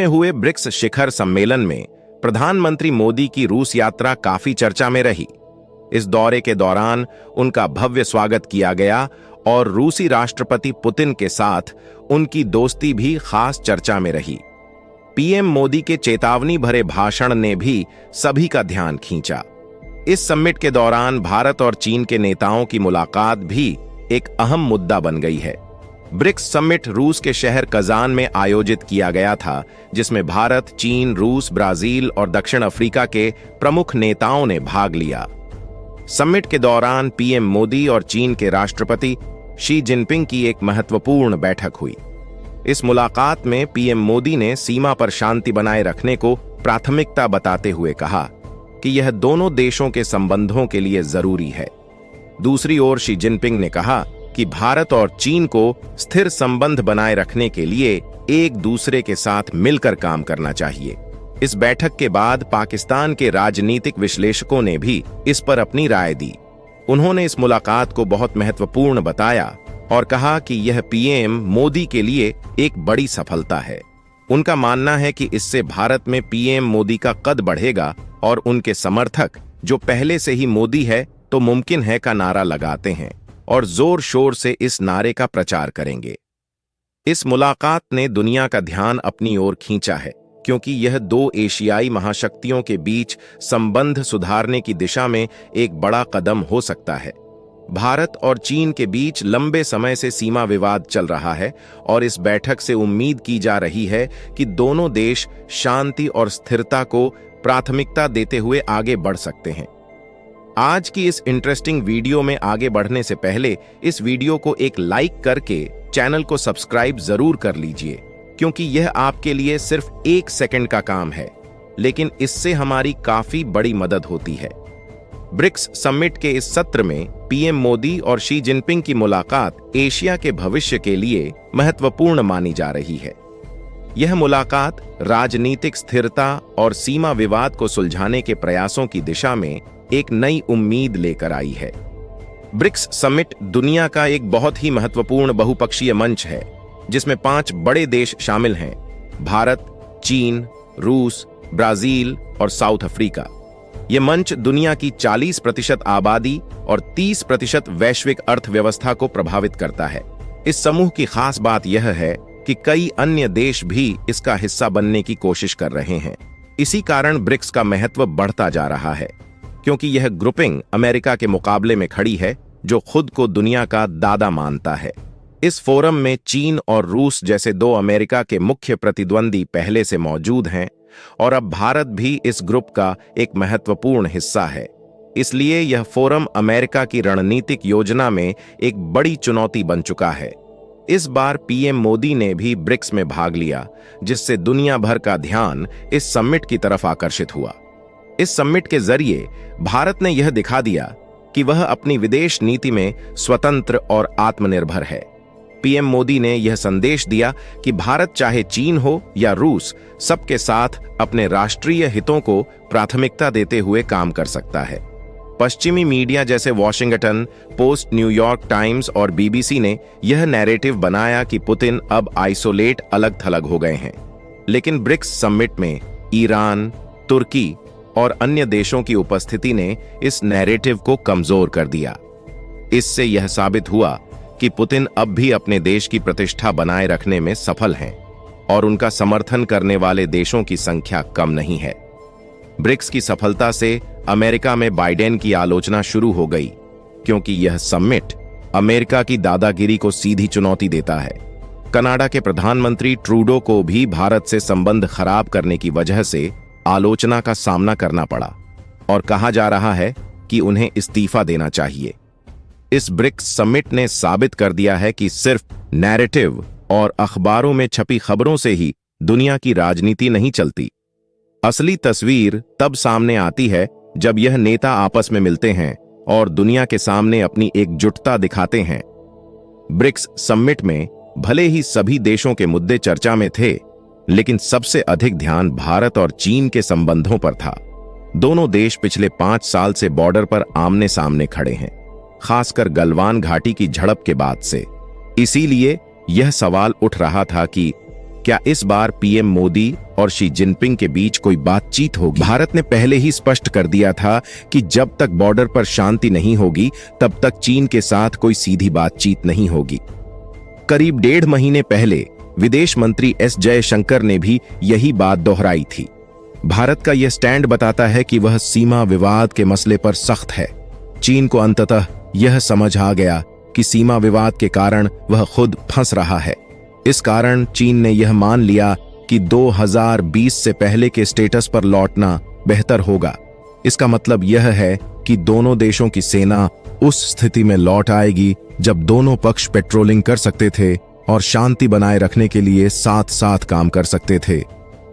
में हुए ब्रिक्स शिखर सम्मेलन में प्रधानमंत्री मोदी की रूस यात्रा काफी चर्चा में रही। इस दौरे के दौरान उनका भव्य स्वागत किया गया और रूसी राष्ट्रपति पुतिन के साथ उनकी दोस्ती भी खास चर्चा में रही। पीएम मोदी के चेतावनी भरे भाषण ने भी सभी का ध्यान खींचा। इस समिट के दौरान भारत और चीन के नेताओं की मुलाकात भी एक अहम मुद्दा बन गई है। ब्रिक्स समिट रूस के शहर कजान में आयोजित किया गया था, जिसमें भारत, चीन, रूस, ब्राजील और दक्षिण अफ्रीका के प्रमुख नेताओं ने भाग लिया। समिट के दौरान पीएम मोदी और चीन के राष्ट्रपति शी जिनपिंग की एक महत्वपूर्ण बैठक हुई। इस मुलाकात में पीएम मोदी ने सीमा पर शांति बनाए रखने को प्राथमिकता बताते हुए कहा कि यह दोनों देशों के संबंधों के लिए जरूरी है। दूसरी ओर शी जिनपिंग ने कहा कि भारत और चीन को स्थिर संबंध बनाए रखने के लिए एक दूसरे के साथ मिलकर काम करना चाहिए। इस बैठक के बाद पाकिस्तान के राजनीतिक विश्लेषकों ने भी इस पर अपनी राय दी। उन्होंने इस मुलाकात को बहुत महत्वपूर्ण बताया और कहा कि यह पीएम मोदी के लिए एक बड़ी सफलता है। उनका मानना है कि इससे भारत में पीएम मोदी का कद बढ़ेगा और उनके समर्थक, जो पहले से ही मोदी है तो मुमकिन है का नारा लगाते हैं और जोर शोर से इस नारे का प्रचार करेंगे। इस मुलाकात ने दुनिया का ध्यान अपनी ओर खींचा है, क्योंकि यह दो एशियाई महाशक्तियों के बीच संबंध सुधारने की दिशा में एक बड़ा कदम हो सकता है। भारत और चीन के बीच लंबे समय से सीमा विवाद चल रहा है और इस बैठक से उम्मीद की जा रही है कि दोनों देश शांति और स्थिरता को प्राथमिकता देते हुए आगे बढ़ सकते हैं। आज की इस इंटरेस्टिंग वीडियो में आगे बढ़ने से पहले इस वीडियो को एक लाइक करके चैनल को सब्सक्राइब जरूर कर लीजिए, क्योंकि यह आपके लिए सिर्फ 1 सेकंड का काम है, लेकिन इससे हमारी काफी बड़ी मदद होती है। ब्रिक्स समिट के इस सत्र में पीएम मोदी और शी जिनपिंग की मुलाकात एशिया के भविष्य के लिए महत्वपूर्ण मानी जा रही है। यह मुलाकात राजनीतिक स्थिरता और सीमा विवाद को सुलझाने के प्रयासों की दिशा में एक नई उम्मीद लेकर आई है। ब्रिक्स समिट दुनिया का एक बहुत ही महत्वपूर्ण बहुपक्षीय मंच है, जिसमें 5 बड़े देश शामिल हैं: भारत, चीन, रूस, ब्राजील और साउथ अफ्रीका। यह मंच दुनिया की 40% आबादी और 30% वैश्विक अर्थव्यवस्था को प्रभावित करता है। इस समूह की खास बात यह है कि कई अन्य देश भी इसका हिस्सा बनने की कोशिश कर रहे हैं। इसी कारण ब्रिक्स का महत्व बढ़ता जा रहा है, क्योंकि यह ग्रुपिंग अमेरिका के मुकाबले में खड़ी है, जो खुद को दुनिया का दादा मानता है। इस फोरम में चीन और रूस जैसे 2 अमेरिका के मुख्य प्रतिद्वंदी पहले से मौजूद हैं और अब भारत भी इस ग्रुप का एक महत्वपूर्ण हिस्सा है। इसलिए यह फोरम अमेरिका की रणनीतिक योजना में एक बड़ी चुनौती बन चुका है। इस बार पीएम मोदी ने भी ब्रिक्स में भाग लिया, जिससे दुनिया भर का ध्यान इस समिट की तरफ आकर्षित हुआ। इस समिट के जरिए भारत ने यह दिखा दिया कि वह अपनी विदेश नीति में स्वतंत्र और आत्मनिर्भर है। पीएम मोदी ने यह संदेश दिया कि भारत चाहे चीन हो या रूस, सबके साथ अपने राष्ट्रीय हितों को प्राथमिकता देते हुए काम कर सकता है। पश्चिमी मीडिया जैसे वॉशिंगटन पोस्ट, न्यूयॉर्क टाइम्स और बीबीसी ने यह नैरेटिव बनाया कि पुतिन अब आइसोलेट, अलग थलग हो गए हैं। लेकिन ब्रिक्स समिट में ईरान, तुर्की और अन्य देशों की उपस्थिति ने इस नैरेटिव को कमजोर कर दिया। इससे यह साबित हुआ कि पुतिन अब भी अपने देश की प्रतिष्ठा बनाए रखने में सफल हैं और उनका समर्थन करने वाले देशों की संख्या कम नहीं है। ब्रिक्स की सफलता से अमेरिका में बाइडेन की आलोचना शुरू हो गई, क्योंकि यह समिट अमेरिका की दादागिरी को सीधी चुनौती देता है। कनाडा के प्रधानमंत्री ट्रूडो को भी भारत से संबंध खराब करने की वजह से आलोचना का सामना करना पड़ा और कहा जा रहा है कि उन्हें इस्तीफा देना चाहिए। इस ब्रिक्स समिट ने साबित कर दिया है कि सिर्फ नैरेटिव और अखबारों में छपी खबरों से ही दुनिया की राजनीति नहीं चलती। असली तस्वीर तब सामने आती है जब यह नेता आपस में मिलते हैं और दुनिया के सामने अपनी एकजुटता दिखाते हैं। ब्रिक्स समिट में भले ही सभी देशों के मुद्दे चर्चा में थे, लेकिन सबसे अधिक ध्यान भारत और चीन के संबंधों पर था। दोनों देश पिछले 5 साल से बॉर्डर पर आमने सामने खड़े हैं, खासकर गलवान घाटी की झड़प के बाद से। इसीलिए यह सवाल उठ रहा था कि क्या इस बार पीएम मोदी और शी जिनपिंग के बीच कोई बातचीत होगी? भारत ने पहले ही स्पष्ट कर दिया था कि जब तक बॉर्डर पर शांति नहीं होगी तब तक चीन के साथ कोई सीधी बातचीत नहीं होगी। करीब 1.5 महीने पहले विदेश मंत्री एस जयशंकर ने भी यही बात दोहराई थी। भारत का यह स्टैंड बताता है कि वह सीमा विवाद के मसले पर सख्त है। चीन को अंततः यह समझ आ गया कि सीमा विवाद के कारण वह खुद फंस रहा है। इस कारण चीन ने यह मान लिया कि 2020 से पहले के स्टेटस पर लौटना बेहतर होगा। इसका मतलब यह है कि दोनों देशों की सेना उस स्थिति में लौट आएगी जब दोनों पक्ष पेट्रोलिंग कर सकते थे और शांति बनाए रखने के लिए साथ साथ काम कर सकते थे।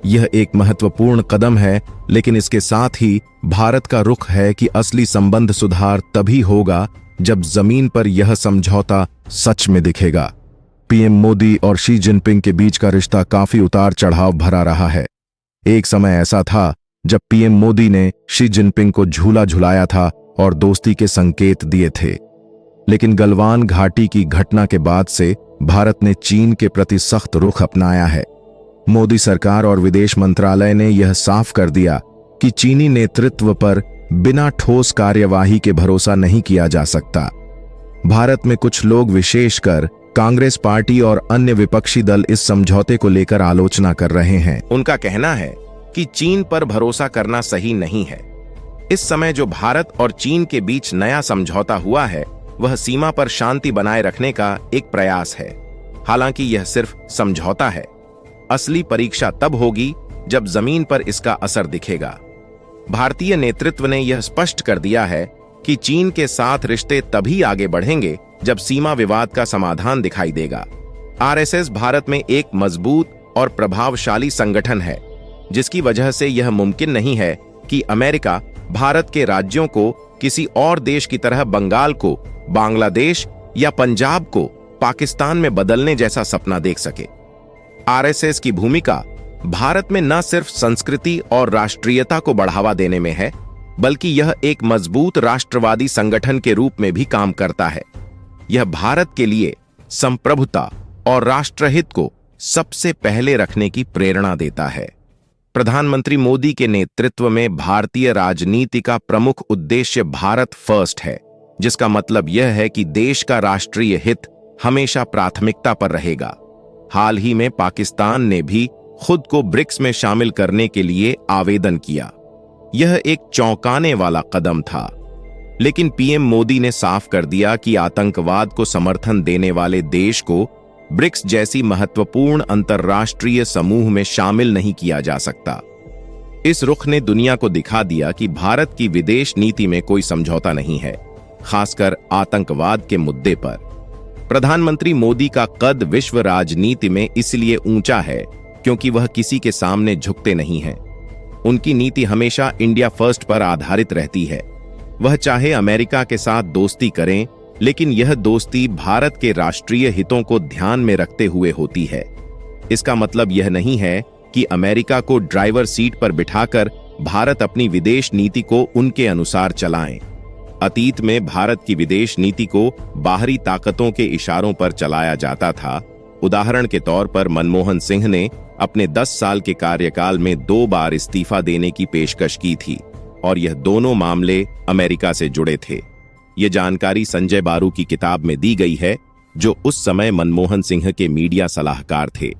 यह एक महत्वपूर्ण कदम है, लेकिन इसके साथ ही भारत का रुख है कि असली संबंध सुधार तभी होगा जब जमीन पर यह समझौता सच में दिखेगा। पीएम मोदी और शी जिनपिंग के बीच का रिश्ता काफी उतार चढ़ाव भरा रहा है। एक समय ऐसा था जब पीएम मोदी ने शी जिनपिंग को झूला झुलाया था और दोस्ती के संकेत दिए थे। लेकिन गलवान घाटी की घटना के बाद से भारत ने चीन के प्रति सख्त रुख अपनाया है। मोदी सरकार और विदेश मंत्रालय ने यह साफ कर दिया कि चीनी नेतृत्व पर बिना ठोस कार्यवाही के भरोसा नहीं किया जा सकता। भारत में कुछ लोग, विशेषकर कांग्रेस पार्टी और अन्य विपक्षी दल, इस समझौते को लेकर आलोचना कर रहे हैं। उनका कहना है कि चीन पर भरोसा करना सही नहीं है। इस समय जो भारत और चीन के बीच नया समझौता हुआ है वह सीमा पर शांति बनाए रखने का एक प्रयास है। हालांकि यह सिर्फ समझौता है। असली परीक्षा तब होगी जब जमीन पर इसका असर दिखेगा। भारतीय नेतृत्व ने यह स्पष्ट कर दिया है कि चीन के साथ रिश्ते तभी आगे बढ़ेंगे जब सीमा विवाद का समाधान दिखाई देगा। आरएसएस भारत में एक मजबूत और प्रभावशाली संगठन है, जिसकी वजह से यह मुमकिन नहीं है कि अमेरिका भारत के राज्यों को किसी और देश की तरह बंगाल को बांग्लादेश या पंजाब को पाकिस्तान में बदलने जैसा सपना देख सके। आरएसएस की भूमिका भारत में न सिर्फ संस्कृति और राष्ट्रीयता को बढ़ावा देने में है, बल्कि यह एक मजबूत राष्ट्रवादी संगठन के रूप में भी काम करता है। यह भारत के लिए संप्रभुता और राष्ट्रहित को सबसे पहले रखने की प्रेरणा देता है। प्रधानमंत्री मोदी के नेतृत्व में भारतीय राजनीति का प्रमुख उद्देश्य भारत फर्स्ट है, जिसका मतलब यह है कि देश का राष्ट्रीय हित हमेशा प्राथमिकता पर रहेगा। हाल ही में पाकिस्तान ने भी खुद को ब्रिक्स में शामिल करने के लिए आवेदन किया। यह एक चौंकाने वाला कदम था, लेकिन पीएम मोदी ने साफ कर दिया कि आतंकवाद को समर्थन देने वाले देश को ब्रिक्स जैसी महत्वपूर्ण अंतर्राष्ट्रीय समूह में शामिल नहीं किया जा सकता। इस रुख ने दुनिया को दिखा दिया कि भारत की विदेश नीति में कोई समझौता नहीं है, खासकर आतंकवाद के मुद्दे पर। प्रधानमंत्री मोदी का कद विश्व राजनीति में इसलिए ऊंचा है क्योंकि वह किसी के सामने झुकते नहीं हैं। उनकी नीति हमेशा इंडिया फर्स्ट पर आधारित रहती है। वह चाहे अमेरिका के साथ दोस्ती करें, लेकिन यह दोस्ती भारत के राष्ट्रीय हितों को ध्यान में रखते हुए होती है। इसका मतलब यह नहीं है कि अमेरिका को ड्राइवर सीट पर बिठाकर भारत अपनी विदेश नीति को उनके अनुसार चलाएं। अतीत में भारत की विदेश नीति को बाहरी ताकतों के इशारों पर चलाया जाता था। उदाहरण के तौर पर मनमोहन सिंह ने अपने 10 साल के कार्यकाल में 2 बार इस्तीफा देने की पेशकश की थी, और यह दोनों मामले अमेरिका से जुड़े थे। यह जानकारी संजय बारू की किताब में दी गई है, जो उस समय मनमोहन सिंह के मीडिया सलाहकार थे।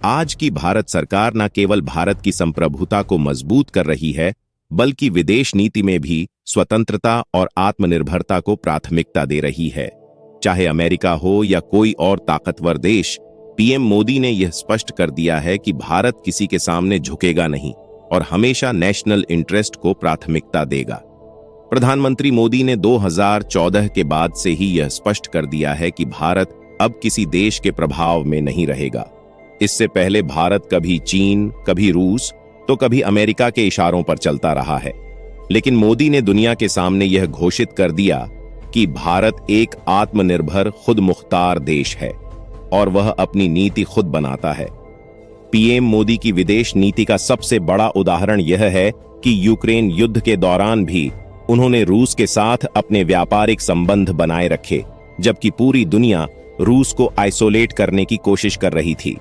आज की भारत सरकार न केवल भारत की संप्रभुता को मजबूत कर रही है, बल्कि विदेश नीति में भी स्वतंत्रता और आत्मनिर्भरता को प्राथमिकता दे रही है। चाहे अमेरिका हो या कोई और ताकतवर देश, पीएम मोदी ने यह स्पष्ट कर दिया है कि भारत किसी के सामने झुकेगा नहीं और हमेशा नेशनल इंटरेस्ट को प्राथमिकता देगा। प्रधानमंत्री मोदी ने 2014 के बाद से ही यह स्पष्ट कर दिया है कि भारत अब किसी देश के प्रभाव में नहीं रहेगा। इससे पहले भारत कभी चीन, कभी रूस, तो कभी अमेरिका के इशारों पर चलता रहा है। लेकिन मोदी ने दुनिया के सामने यह घोषित कर दिया कि भारत एक आत्मनिर्भर, खुद मुख्तार देश है और वह अपनी नीति खुद बनाता है। पीएम मोदी की विदेश नीति का सबसे बड़ा उदाहरण यह है कि यूक्रेन युद्ध के दौरान भी उन्होंने रूस के साथ अपने व्यापारिक संबंध बनाए रखे, जबकि पूरी दुनिया रूस को आइसोलेट करने की कोशिश कर रही थी।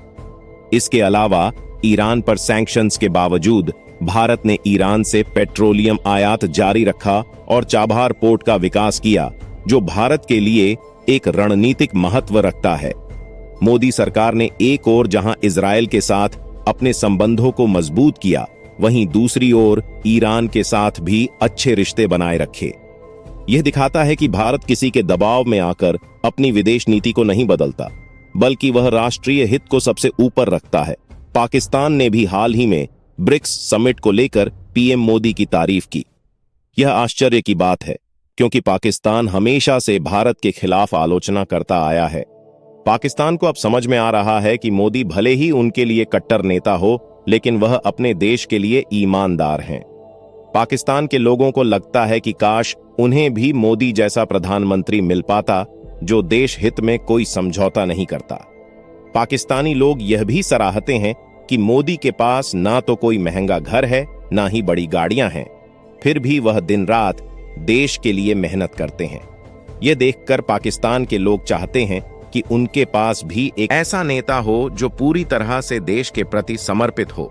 इसके अलावा ईरान पर सैंक्शंस के बावजूद भारत ने ईरान से पेट्रोलियम आयात जारी रखा और चाबहार पोर्ट का विकास किया, जो भारत के लिए एक रणनीतिक महत्व रखता है। मोदी सरकार ने एक ओर जहां इजरायल के साथ अपने संबंधों को मजबूत किया, वहीं दूसरी ओर ईरान के साथ भी अच्छे रिश्ते बनाए रखे। यह दिखाता है कि भारत किसी के दबाव में आकर अपनी विदेश नीति को नहीं बदलता, बल्कि वह राष्ट्रीय हित को सबसे ऊपर रखता है। पाकिस्तान ने भी हाल ही में ब्रिक्स समिट को लेकर पीएम मोदी की तारीफ की। यह आश्चर्य की बात है, क्योंकि पाकिस्तान हमेशा से भारत के खिलाफ आलोचना करता आया है। पाकिस्तान को अब समझ में आ रहा है कि मोदी भले ही उनके लिए कट्टर नेता हो, लेकिन वह अपने देश के लिए ईमानदार हैं। पाकिस्तान के लोगों को लगता है कि काश उन्हें भी मोदी जैसा प्रधानमंत्री मिल पाता, जो देश हित में कोई समझौता नहीं करता। पाकिस्तानी लोग यह भी सराहते हैं कि मोदी के पास ना तो कोई महंगा घर है, ना ही बड़ी गाड़ियां हैं, फिर भी वह दिन रात देश के लिए मेहनत करते हैं। यह देखकर पाकिस्तान के लोग चाहते हैं कि उनके पास भी एक ऐसा नेता हो जो पूरी तरह से देश के प्रति समर्पित हो।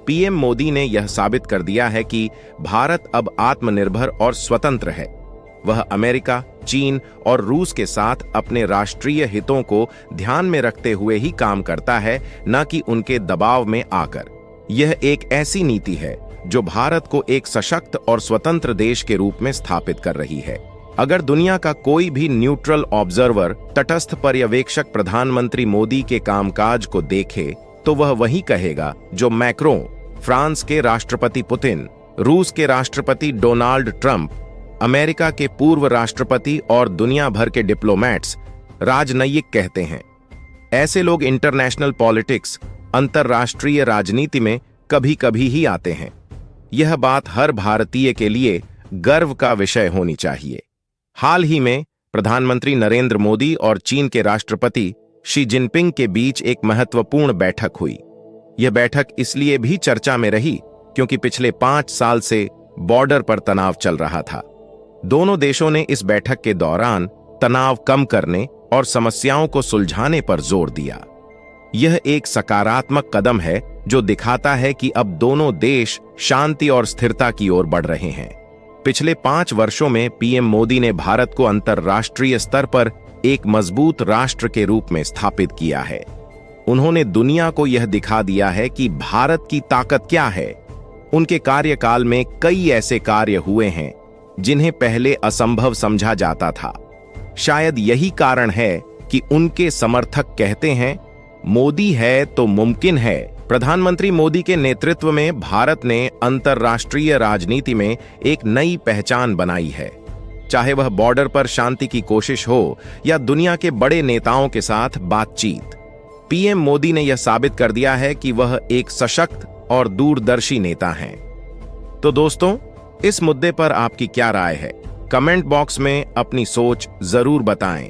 पीएम मोदी ने यह साबित कर दिया है कि भारत अब आत्मनिर्भर और स्वतंत्र है। वह अमेरिका, चीन और रूस के साथ अपने राष्ट्रीय हितों को ध्यान में रखते हुए ही काम करता है, न कि उनके दबाव में आकर। यह एक ऐसी नीति है जो भारत को एक सशक्त और स्वतंत्र देश के रूप में स्थापित कर रही है। अगर दुनिया का कोई भी न्यूट्रल ऑब्जर्वर, तटस्थ पर्यवेक्षक प्रधानमंत्री मोदी के कामकाज को देखे, तो वह वही कहेगा जो मैक्रों, फ्रांस के राष्ट्रपति पुतिन, रूस के राष्ट्रपति डोनाल्ड ट्रंप, अमेरिका के पूर्व राष्ट्रपति और दुनिया भर के डिप्लोमैट्स, राजनयिक कहते हैं। ऐसे लोग इंटरनेशनल पॉलिटिक्स, अंतर्राष्ट्रीय राजनीति में कभी कभी ही आते हैं। यह बात हर भारतीय के लिए गर्व का विषय होनी चाहिए। हाल ही में प्रधानमंत्री नरेंद्र मोदी और चीन के राष्ट्रपति शी जिनपिंग के बीच एक महत्वपूर्ण बैठक हुई। यह बैठक इसलिए भी चर्चा में रही क्योंकि पिछले 5 साल से बॉर्डर पर तनाव चल रहा था। दोनों देशों ने इस बैठक के दौरान तनाव कम करने और समस्याओं को सुलझाने पर जोर दिया। यह एक सकारात्मक कदम है जो दिखाता है कि अब दोनों देश शांति और स्थिरता की ओर बढ़ रहे हैं। पिछले 5 वर्षों में पीएम मोदी ने भारत को अंतर्राष्ट्रीय स्तर पर एक मजबूत राष्ट्र के रूप में स्थापित किया है। उन्होंने दुनिया को यह दिखा दिया है कि भारत की ताकत क्या है। उनके कार्यकाल में कई ऐसे कार्य हुए हैं जिन्हें पहले असंभव समझा जाता था। शायद यही कारण है कि उनके समर्थक कहते हैं, मोदी है तो मुमकिन है। प्रधानमंत्री मोदी के नेतृत्व में भारत ने अंतर्राष्ट्रीय राजनीति में एक नई पहचान बनाई है। चाहे वह बॉर्डर पर शांति की कोशिश हो या दुनिया के बड़े नेताओं के साथ बातचीत, पीएम मोदी ने यह साबित कर दिया है कि वह एक सशक्त और दूरदर्शी नेता हैं। तो दोस्तों, इस मुद्दे पर आपकी क्या राय है? कमेंट बॉक्स में अपनी सोच जरूर बताएं।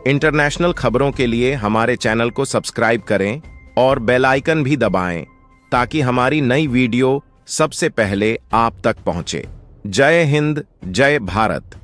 इंटरनेशनल खबरों के लिए हमारे चैनल को सब्सक्राइब करें और बेल आइकन भी दबाएं ताकि हमारी नई वीडियो सबसे पहले आप तक पहुंचे। जय हिंद, जय भारत।